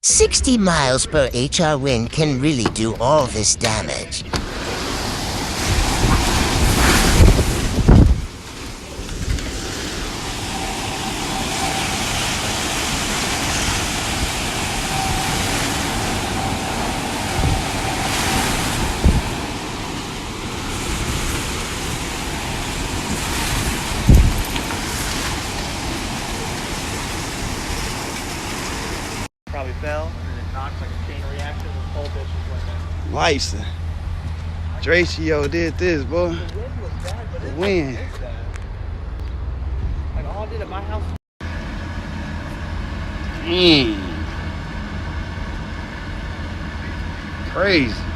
60 miles per HR wind can really do all this damage. Probably fell, and it knocks like a chain reaction. The whole bitch just went down. Lights. Dracio did this, boy. The wind was bad, but The it wind. was bad. Like all I did at my house. Crazy.